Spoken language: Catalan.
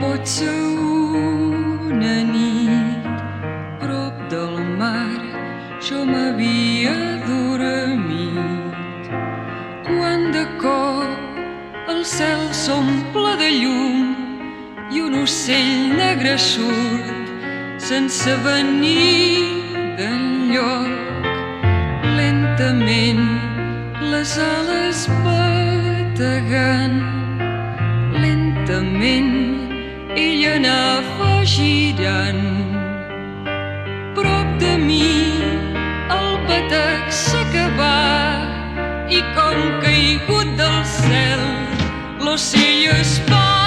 Pot ser una nit prop del mar, jo m'havia dormit, quan de cop el cel s'omple de llum i un ocell negre surt sense venir d'enlloc. Lentament les ales bategant, lentament ell anava girant. Prop de mi el batec s'acabà i com caigut del cel l'ocell es va